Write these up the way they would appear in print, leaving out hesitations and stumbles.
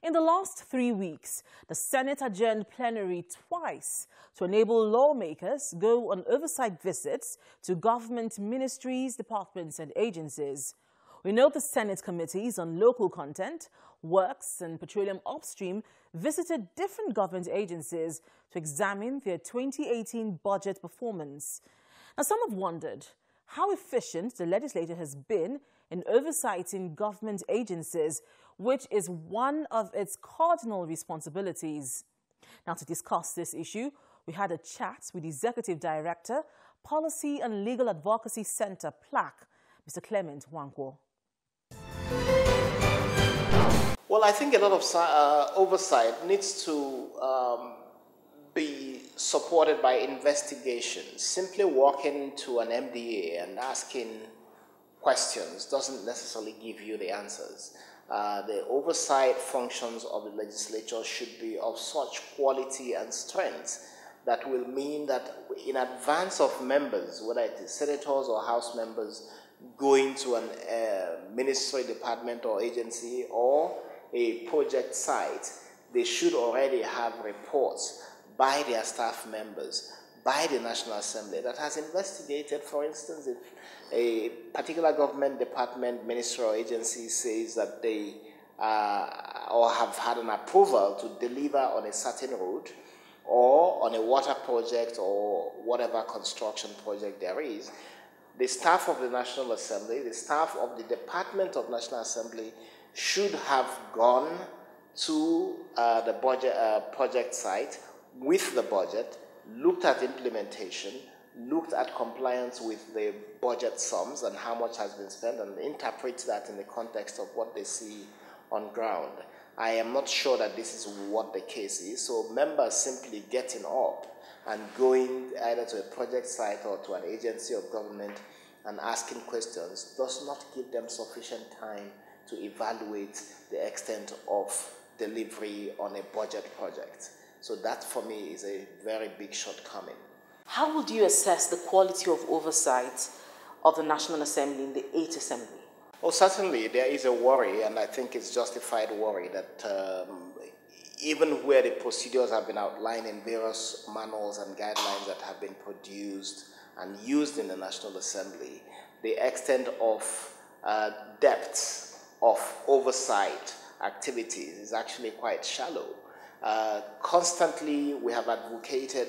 In the last 3 weeks, the Senate adjourned plenary twice to enable lawmakers go on oversight visits to government ministries, departments and agencies. We know the Senate committees on local content, works and petroleum upstream visited different government agencies to examine their 2018 budget performance. Now, some have wondered how efficient the legislature has been in oversighting government agencies, which is one of its cardinal responsibilities. Now, to discuss this issue, we had a chat with Executive Director, Policy and Legal Advocacy Center, PLAC, Mr. Clement Wankwo. Well, I think a lot of oversight needs to be supported by investigations. Simply walking to an MDA and asking questions doesn't necessarily give you the answers. The oversight functions of the legislature should be of such quality and strength that will mean that in advance of members, whether it is senators or House members, going to a ministry, department or agency or a project site, they should already have reports by their staff members, by the National Assembly that has investigated. For instance, if a particular government department, ministry or agency says that they or have had an approval to deliver on a certain road or on a water project or whatever construction project there is, the staff of the National Assembly, the staff of the Department of National Assembly should have gone to the budget, project site with the budget, looked at implementation, looked at compliance with the budget sums and how much has been spent, and interpret that in the context of what they see on ground. I am not sure that this is what the case is, so members simply getting up and going either to a project site or to an agency of government and asking questions does not give them sufficient time to evaluate the extent of delivery on a budget project. So that for me is a very big shortcoming. How would you assess the quality of oversight of the National Assembly in the 8th Assembly? Well, certainly there is a worry, and I think it's justified worry, that even where the procedures have been outlined in various manuals and guidelines that have been produced and used in the National Assembly, the extent of depth of oversight activities is actually quite shallow. Constantly, we have advocated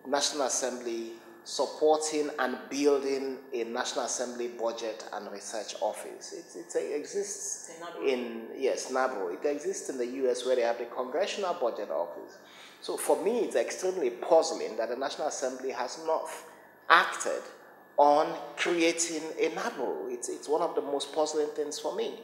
National Assembly supporting and building a National Assembly budget and research office. It exists in, yes, NABRO. It exists in the US where they have the Congressional Budget Office. So for me, it's extremely puzzling that the National Assembly has not acted on creating a NABRO. It's one of the most puzzling things for me.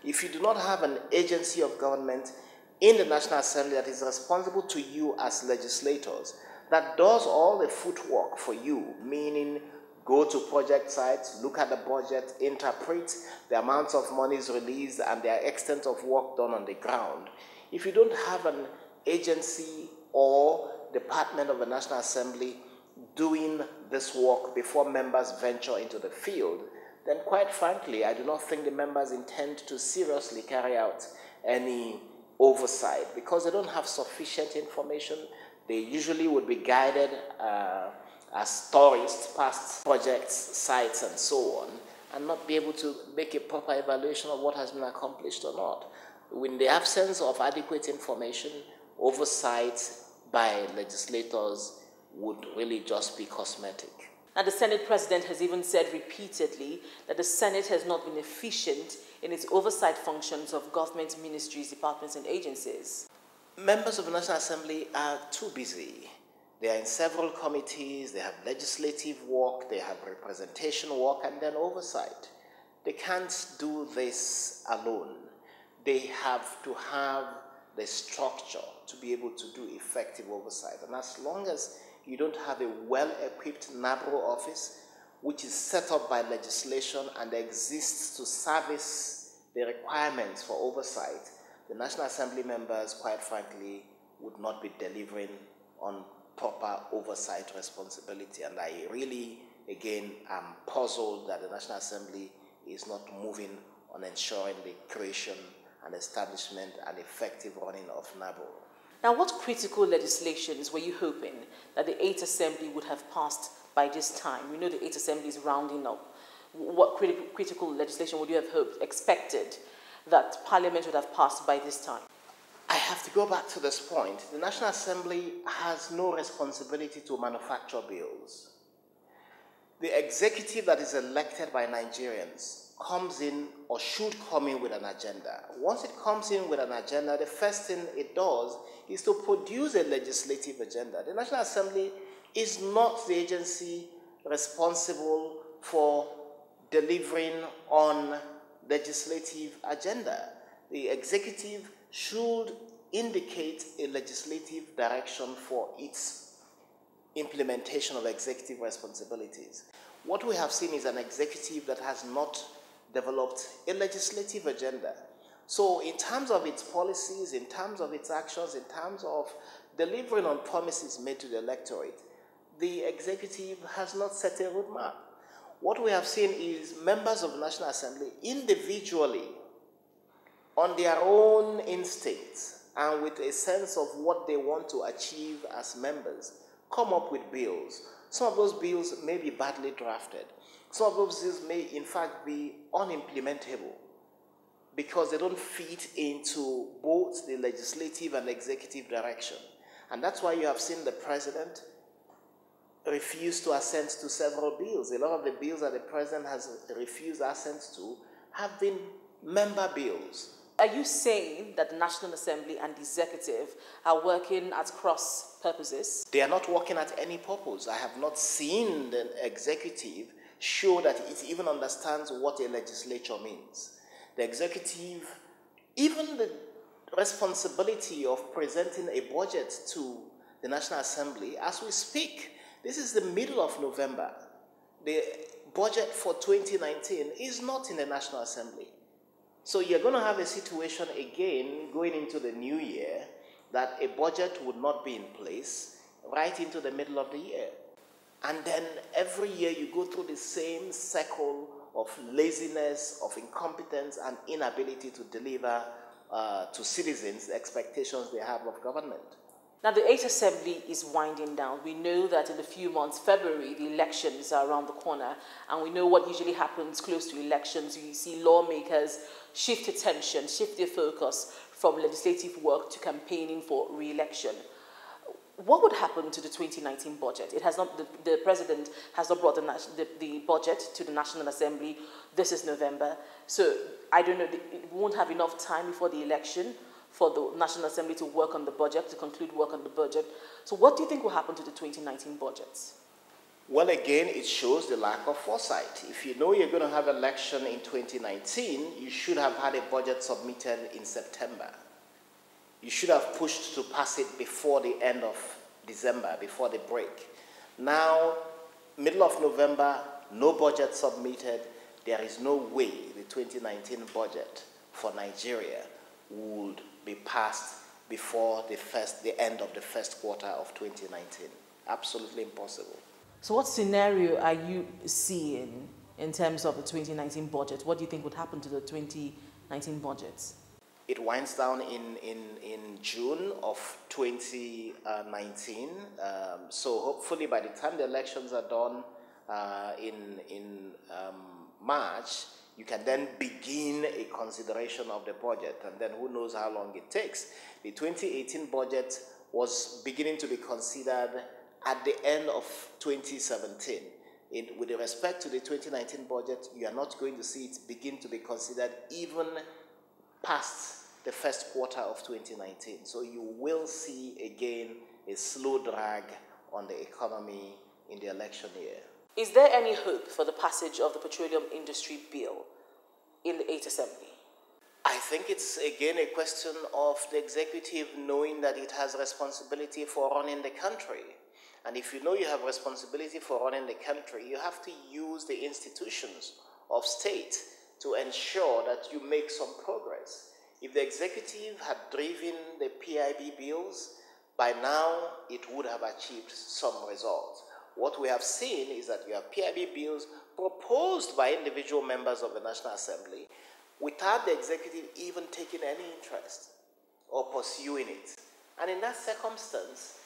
If you do not have an agency of government in the National Assembly that is responsible to you as legislators, that does all the footwork for you, meaning go to project sites, look at the budget, interpret the amounts of monies released and the extent of work done on the ground. If you don't have an agency or department of the National Assembly doing this work before members venture into the field, then quite frankly, I do not think the members intend to seriously carry out any oversight because they don't have sufficient information. They usually would be guided as tourists past projects, sites, and so on, and not be able to make a proper evaluation of what has been accomplished or not. In the absence of adequate information, oversight by legislators would really just be cosmetic. Now, the Senate President has even said repeatedly that the Senate has not been efficient in its oversight functions of government ministries, departments, and agencies. Members of the National Assembly are too busy. They are in several committees, they have legislative work, they have representation work, and then oversight. They can't do this alone. They have to have the structure to be able to do effective oversight. And as long as you don't have a well-equipped NABRO office, which is set up by legislation and exists to service the requirements for oversight, the National Assembly members, quite frankly, would not be delivering on proper oversight responsibility. And I really, again, am puzzled that the National Assembly is not moving on ensuring the creation and establishment and effective running of NABO. Now, what critical legislations were you hoping that the 8th Assembly would have passed by this time? We know the 8th Assembly is rounding up. What critical legislation would you have expected that Parliament would have passed by this time? I have to go back to this point. The National Assembly has no responsibility to manufacture bills. The executive that is elected by Nigerians comes in or should come in with an agenda. Once it comes in with an agenda, the first thing it does is to produce a legislative agenda. The National Assembly is not the agency responsible for delivering on legislative agenda. The executive should indicate a legislative direction for its implementation of executive responsibilities. What we have seen is an executive that has not developed a legislative agenda. So in terms of its policies, in terms of its actions, in terms of delivering on promises made to the electorate, the executive has not set a roadmap. What we have seen is members of the National Assembly individually, on their own instincts and with a sense of what they want to achieve as members, come up with bills. Some of those bills may be badly drafted. Some of those bills may, in fact, be unimplementable because they don't fit into both the legislative and executive direction. And that's why you have seen the president refuse to assent to several bills. A lot of the bills that the president has refused assent to have been member bills. Are you saying that the National Assembly and the executive are working at cross purposes? They are not working at any purpose. I have not seen the executive show that it even understands what a legislature means. The executive, even the responsibility of presenting a budget to the National Assembly, as we speak, this is the middle of November. The budget for 2019 is not in the National Assembly. So you're going to have a situation again going into the new year that a budget would not be in place right into the middle of the year. And then every year you go through the same cycle of laziness, of incompetence, and inability to deliver to citizens the expectations they have of government. Now, the 8th Assembly is winding down. We know that in a few months, February, the elections are around the corner. And we know what usually happens close to elections. You see lawmakers shift attention, shift their focus from legislative work to campaigning for re-election. What would happen to the 2019 budget? It has not. The president has not brought the budget to the National Assembly. This is November. So I don't know, it won't have enough time before the election for the National Assembly to work on the budget, to conclude work on the budget. So what do you think will happen to the 2019 budget? Well, again, it shows the lack of foresight. If you know you're going to have an election in 2019, you should have had a budget submitted in September. You should have pushed to pass it before the end of December, before the break. Now, middle of November, no budget submitted. There is no way the 2019 budget for Nigeria would be passed before the end of the first quarter of 2019. Absolutely impossible. So what scenario are you seeing in terms of the 2019 budget? What do you think would happen to the 2019 budget? It winds down in June of 2019. So hopefully by the time the elections are done in March, you can then begin a consideration of the budget, and then who knows how long it takes. The 2018 budget was beginning to be considered at the end of 2017. With respect to the 2019 budget, you are not going to see it begin to be considered even past the first quarter of 2019. So you will see again a slow drag on the economy in the election year. Is there any hope for the passage of the Petroleum Industry Bill in the 8th Assembly? I think it's again a question of the executive knowing that it has responsibility for running the country. And if you know you have responsibility for running the country, you have to use the institutions of state to ensure that you make some progress. If the executive had driven the PIB bills, by now it would have achieved some results. What we have seen is that you have PIB bills proposed by individual members of the National Assembly without the executive even taking any interest or pursuing it. And in that circumstance,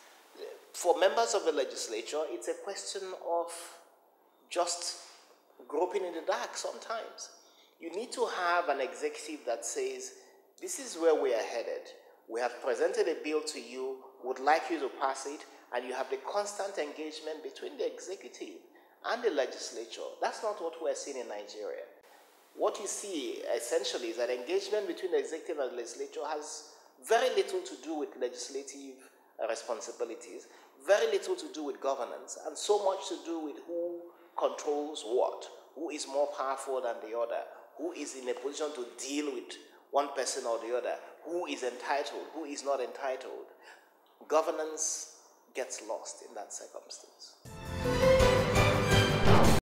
for members of the legislature, it's a question of just groping in the dark sometimes. You need to have an executive that says, this is where we are headed. We have presented a bill to you, would like you to pass it, and you have the constant engagement between the executive and the legislature. That's not what we're seeing in Nigeria. What you see essentially is that engagement between the executive and the legislature has very little to do with legislative responsibilities, very little to do with governance, and so much to do with who controls what, who is more powerful than the other, who is in a position to deal with one person or the other, who is entitled, who is not entitled. Governance gets lost in that circumstance.